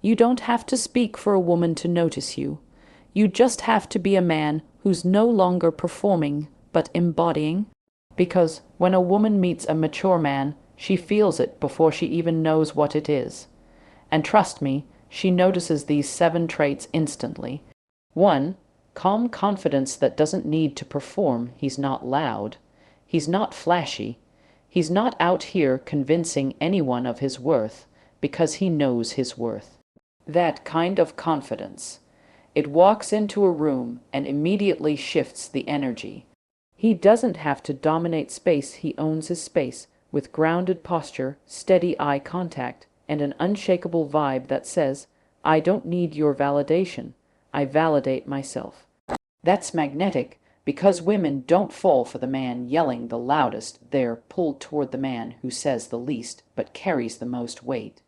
You don't have to speak for a woman to notice you. You just have to be a man who's no longer performing, but embodying. Because when a woman meets a mature man, she feels it before she even knows what it is. And trust me, she notices these 7 traits instantly. 1. Calm confidence that doesn't need to perform. He's not loud. He's not flashy. He's not out here convincing anyone of his worth, because he knows his worth. That kind of confidence. It walks into a room and immediately shifts the energy. He doesn't have to dominate space. He owns his space with grounded posture, steady eye contact, and an unshakable vibe that says, I don't need your validation. I validate myself. That's magnetic, because women don't fall for the man yelling the loudest. They're pulled toward the man who says the least but carries the most weight.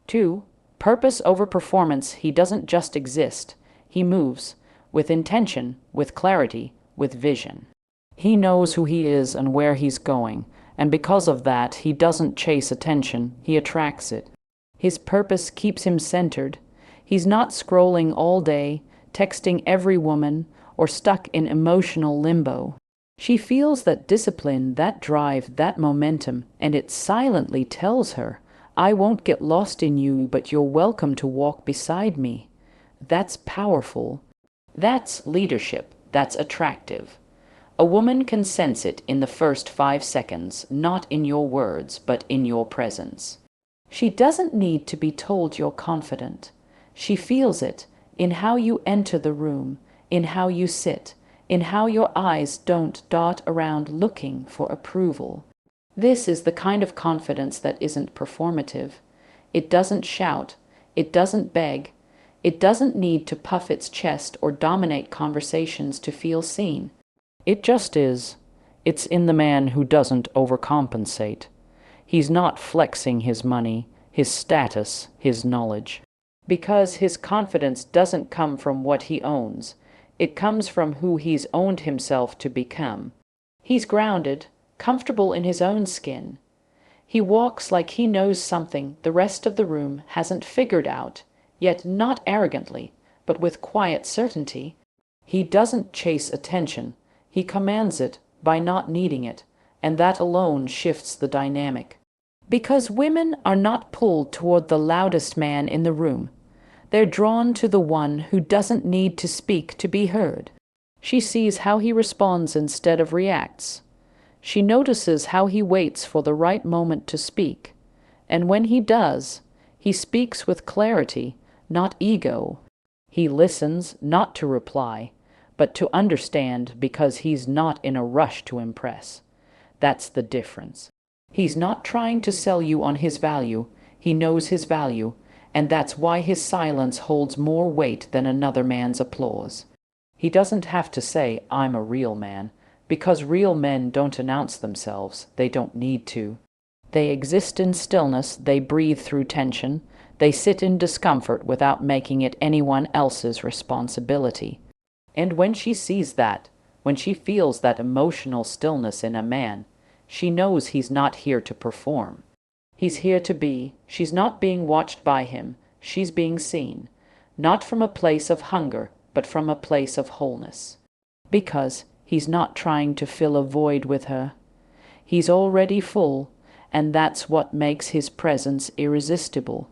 2. Purpose over performance. He doesn't just exist. He moves, with intention, with clarity, with vision. He knows who he is and where he's going, and because of that, he doesn't chase attention, he attracts it. His purpose keeps him centered. He's not scrolling all day, texting every woman, or stuck in emotional limbo. She feels that discipline, that drive, that momentum, and it silently tells her, I won't get lost in you, but you're welcome to walk beside me. That's powerful. That's leadership. That's attractive. A woman can sense it in the first 5 seconds, not in your words, but in your presence. She doesn't need to be told you're confident. She feels it in how you enter the room, in how you sit, in how your eyes don't dart around looking for approval. This is the kind of confidence that isn't performative. It doesn't shout. It doesn't beg. It doesn't need to puff its chest or dominate conversations to feel seen. It just is. It's in the man who doesn't overcompensate. He's not flexing his money, his status, his knowledge. Because his confidence doesn't come from what he owns. It comes from who he's owned himself to become. He's grounded, comfortable in his own skin. He walks like he knows something the rest of the room hasn't figured out, yet not arrogantly, but with quiet certainty. He doesn't chase attention. He commands it by not needing it, and that alone shifts the dynamic. Because women are not pulled toward the loudest man in the room. They're drawn to the one who doesn't need to speak to be heard. She sees how he responds instead of reacts. She notices how he waits for the right moment to speak. And when he does, he speaks with clarity, not ego. He listens not to reply, but to understand, because he's not in a rush to impress. That's the difference. He's not trying to sell you on his value. He knows his value, and that's why his silence holds more weight than another man's applause. He doesn't have to say, I'm a real man, because real men don't announce themselves. They don't need to. They exist in stillness. They breathe through tension. They sit in discomfort without making it anyone else's responsibility. And when she sees that, when she feels that emotional stillness in a man, she knows he's not here to perform. He's here to be. She's not being watched by him. She's being seen, not from a place of hunger, but from a place of wholeness. Because he's not trying to fill a void with her. He's already full, and that's what makes his presence irresistible.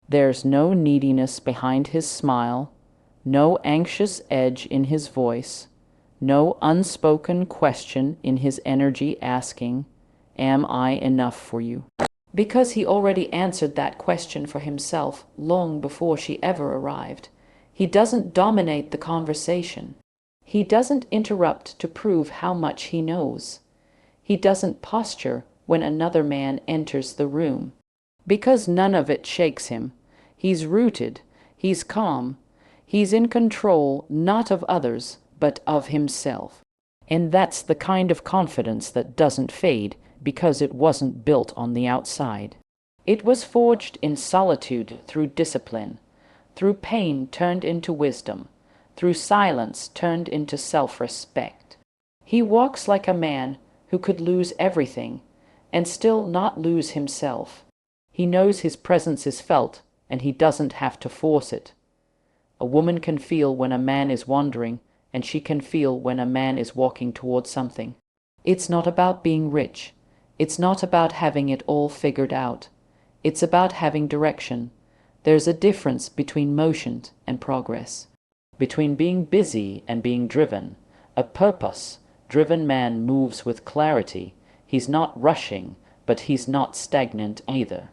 There's no neediness behind his smile, no anxious edge in his voice, no unspoken question in his energy asking, Am I enough for you? Because he already answered that question for himself long before she ever arrived. He doesn't dominate the conversation. He doesn't interrupt to prove how much he knows. He doesn't posture when another man enters the room. Because none of it shakes him. He's rooted. He's calm. He's in control, not of others, but of himself. And that's the kind of confidence that doesn't fade, because it wasn't built on the outside. It was forged in solitude through discipline, through pain turned into wisdom, through silence turned into self-respect. He walks like a man who could lose everything and still not lose himself. He knows his presence is felt and he doesn't have to force it. A woman can feel when a man is wandering, and she can feel when a man is walking towards something. It's not about being rich. It's not about having it all figured out. It's about having direction. There's a difference between motion and progress, between being busy and being driven. A purpose-driven man moves with clarity. He's not rushing, but he's not stagnant either.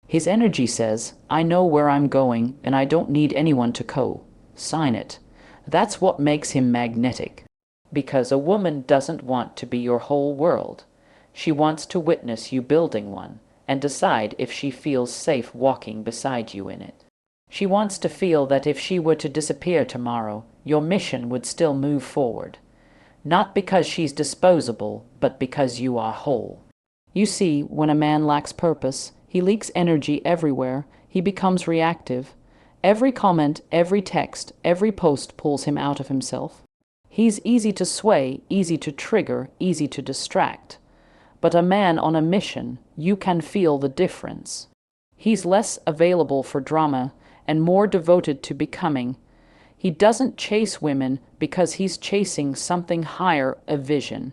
His energy says, I know where I'm going, and I don't need anyone to co-sign it. That's what makes him magnetic. Because a woman doesn't want to be your whole world. She wants to witness you building one, and decide if she feels safe walking beside you in it. She wants to feel that if she were to disappear tomorrow, your mission would still move forward. Not because she's disposable, but because you are whole. You see, when a man lacks purpose, he leaks energy everywhere. He becomes reactive. Every comment, every text, every post pulls him out of himself. He's easy to sway, easy to trigger, easy to distract. But a man on a mission, you can feel the difference. He's less available for drama and more devoted to becoming. He doesn't chase women because he's chasing something higher, a vision,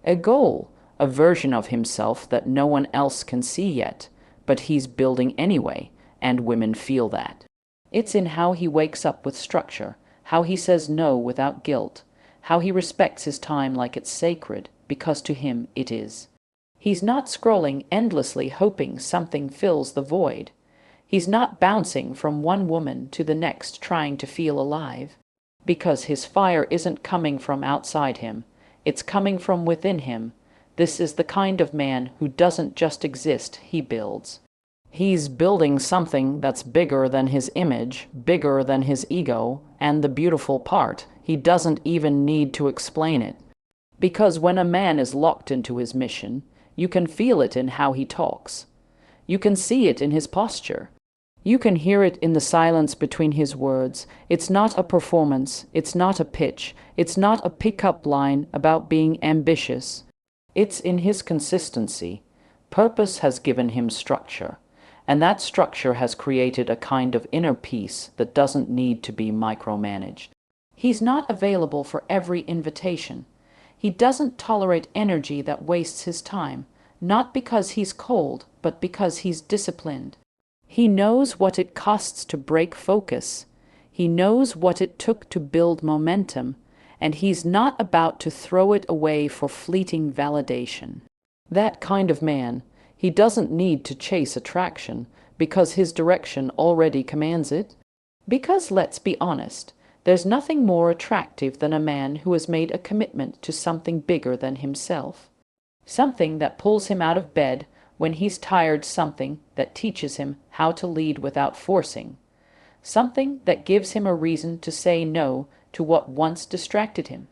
a goal, a version of himself that no one else can see yet, but he's building anyway, and women feel that. It's in how he wakes up with structure, how he says no without guilt, how he respects his time like it's sacred, because to him it is. He's not scrolling endlessly hoping something fills the void. He's not bouncing from one woman to the next trying to feel alive. Because his fire isn't coming from outside him, it's coming from within him. This is the kind of man who doesn't just exist, he builds. He's building something that's bigger than his image, bigger than his ego, and the beautiful part, he doesn't even need to explain it. Because when a man is locked into his mission, you can feel it in how he talks. You can see it in his posture. You can hear it in the silence between his words. It's not a performance. It's not a pitch. It's not a pickup line about being ambitious. It's in his consistency. Purpose has given him structure, and that structure has created a kind of inner peace that doesn't need to be micromanaged. He's not available for every invitation. He doesn't tolerate energy that wastes his time, not because he's cold, but because he's disciplined. He knows what it costs to break focus. He knows what it took to build momentum, and he's not about to throw it away for fleeting validation. That kind of man, he doesn't need to chase attraction because his direction already commands it. Because let's be honest, there's nothing more attractive than a man who has made a commitment to something bigger than himself. Something that pulls him out of bed when he's tired, something that teaches him how to lead without forcing, something that gives him a reason to say no to what once distracted him.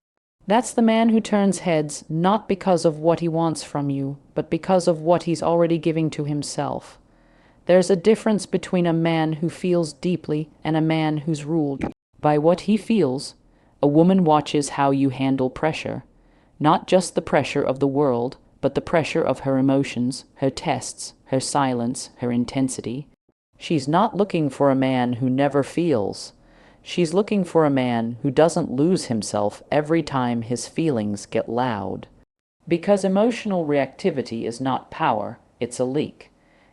That's the man who turns heads not because of what he wants from you, but because of what he's already giving to himself. There's a difference between a man who feels deeply and a man who's ruled by what he feels. A woman watches how you handle pressure, not just the pressure of the world, but the pressure of her emotions, her tests, her silence, her intensity. She's not looking for a man who never feels. She's looking for a man who doesn't lose himself every time his feelings get loud. Because emotional reactivity is not power, it's a leak.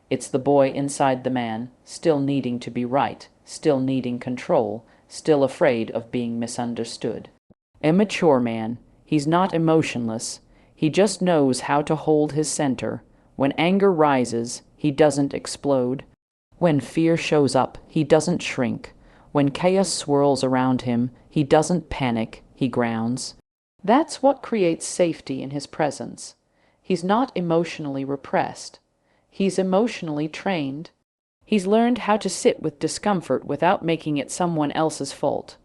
It's the boy inside the man, still needing to be right, still needing control, still afraid of being misunderstood. A mature man, he's not emotionless. He just knows how to hold his center. When anger rises, he doesn't explode. When fear shows up, he doesn't shrink. When chaos swirls around him, he doesn't panic, he grounds. That's what creates safety in his presence. He's not emotionally repressed. He's emotionally trained. He's learned how to sit with discomfort without making it someone else's fault.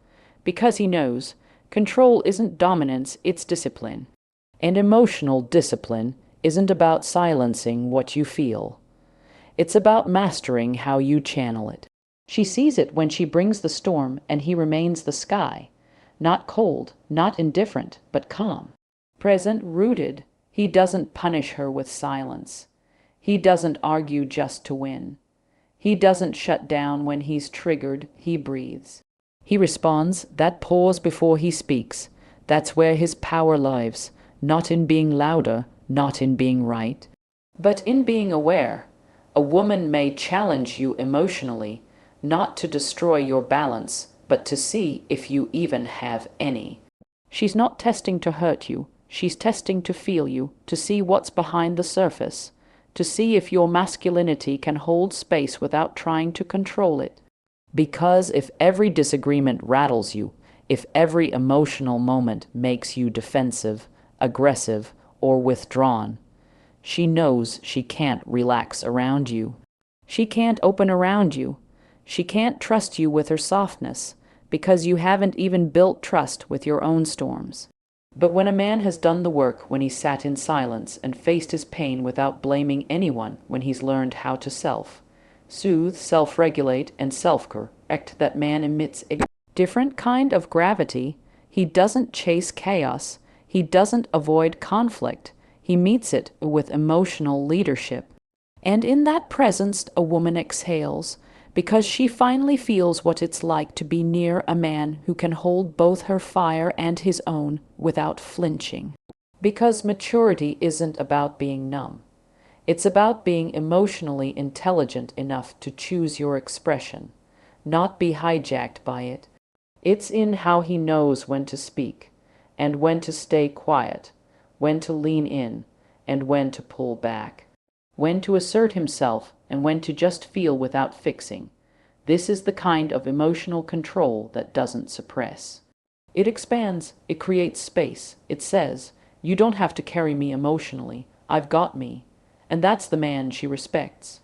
Because he knows, control isn't dominance, it's discipline. And emotional discipline isn't about silencing what you feel. It's about mastering how you channel it. She sees it when she brings the storm and he remains the sky. Not cold, not indifferent, but calm. Present, rooted. He doesn't punish her with silence. He doesn't argue just to win. He doesn't shut down when he's triggered, he breathes. He responds, that pause before he speaks. That's where his power lies, not in being louder, not in being right, but in being aware. A woman may challenge you emotionally, not to destroy your balance, but to see if you even have any. She's not testing to hurt you, she's testing to feel you, to see what's behind the surface, to see if your masculinity can hold space without trying to control it. Because if every disagreement rattles you, if every emotional moment makes you defensive, aggressive, or withdrawn, she knows she can't relax around you. She can't open around you. She can't trust you with her softness, because you haven't even built trust with your own storms. But when a man has done the work, when he sat in silence and faced his pain without blaming anyone, when he's learned how to soothe, self-regulate, and self-correct, that man emits a different kind of gravity. He doesn't chase chaos. He doesn't avoid conflict. He meets it with emotional leadership. And in that presence, a woman exhales, because she finally feels what it's like to be near a man who can hold both her fire and his own without flinching. Because maturity isn't about being numb. It's about being emotionally intelligent enough to choose your expression, not be hijacked by it. It's in how he knows when to speak, and when to stay quiet, when to lean in, and when to pull back, when to assert himself, and when to just feel without fixing. This is the kind of emotional control that doesn't suppress. It expands, it creates space. It says, you don't have to carry me emotionally, I've got me. And that's the man she respects.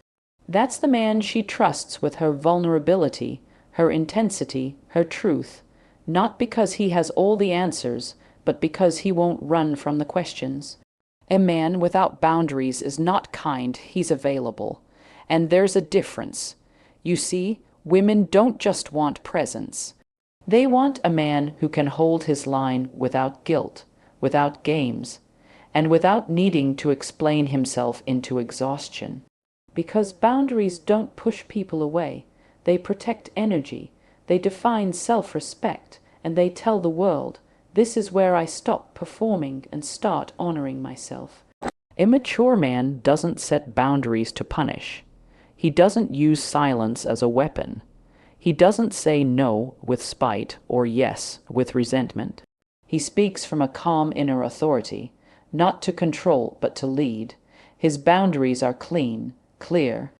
That's the man she trusts with her vulnerability, her intensity, her truth, not because he has all the answers, but because he won't run from the questions. A man without boundaries is not kind, he's available. And there's a difference. You see, women don't just want presence. They want a man who can hold his line without guilt, without games, and without needing to explain himself into exhaustion. Because boundaries don't push people away. They protect energy, they define self-respect, and they tell the world, this is where I stop performing and start honoring myself. A mature man doesn't set boundaries to punish. He doesn't use silence as a weapon. He doesn't say no with spite or yes with resentment. He speaks from a calm inner authority, not to control but to lead. His boundaries are clean, clear,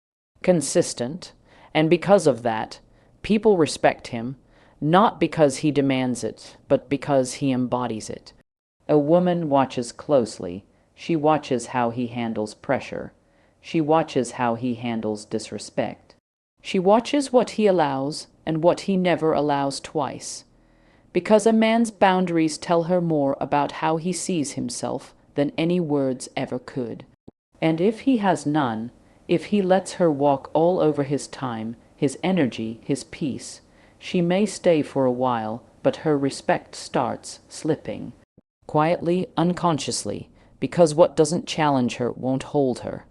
consistent, and because of that, people respect him, not because he demands it, but because he embodies it. A woman watches closely. She watches how he handles pressure. She watches how he handles disrespect. She watches what he allows and what he never allows twice. Because a man's boundaries tell her more about how he sees himself than any words ever could. And if he has none, if he lets her walk all over his time, his energy, his peace, she may stay for a while, but her respect starts slipping. Quietly, unconsciously, because what doesn't challenge her won't hold her.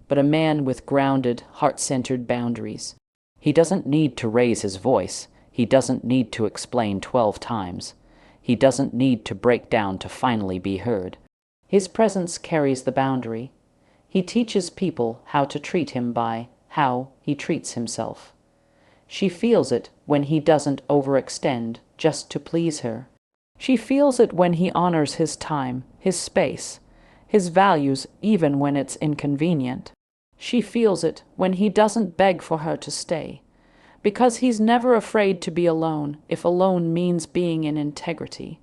But a man with grounded, heart-centered boundaries. He doesn't need to raise his voice. He doesn't need to explain 12 times. He doesn't need to break down to finally be heard. His presence carries the boundary. He teaches people how to treat him by how he treats himself. She feels it when he doesn't overextend just to please her. She feels it when he honors his time, his space, his values even when it's inconvenient. She feels it when he doesn't beg for her to stay, because he's never afraid to be alone if alone means being in integrity.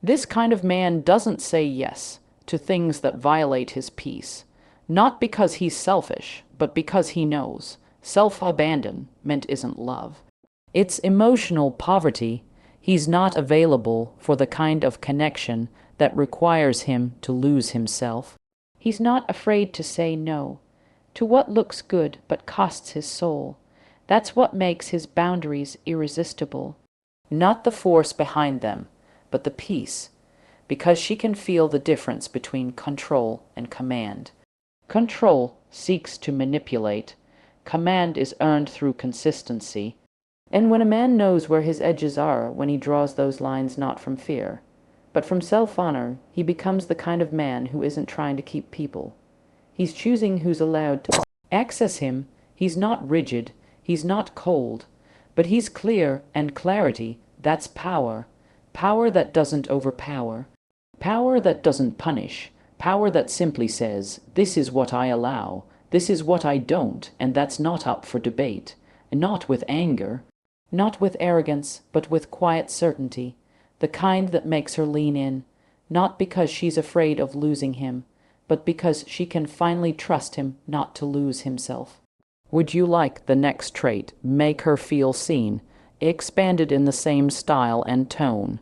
This kind of man doesn't say yes to things that violate his peace, not because he's selfish, but because he knows self-abandonment isn't love. It's emotional poverty. He's not available for the kind of connection that requires him to lose himself. He's not afraid to say no to what looks good but costs his soul. That's what makes his boundaries irresistible. Not the force behind them, but the peace, because she can feel the difference between control and command. Control seeks to manipulate. Command is earned through consistency. And when a man knows where his edges are, when he draws those lines not from fear, but from self-honor, he becomes the kind of man who isn't trying to keep people. He's choosing who's allowed to access him. He's not rigid, he's not cold, but he's clear, and clarity, that's power. Power that doesn't overpower. Power that doesn't punish. Power that simply says, this is what I allow, this is what I don't, and that's not up for debate. And not with anger, not with arrogance, but with quiet certainty, the kind that makes her lean in, not because she's afraid of losing him, but because she can finally trust him not to lose himself. Would you like the next trait, make her feel seen, expanded in the same style and tone?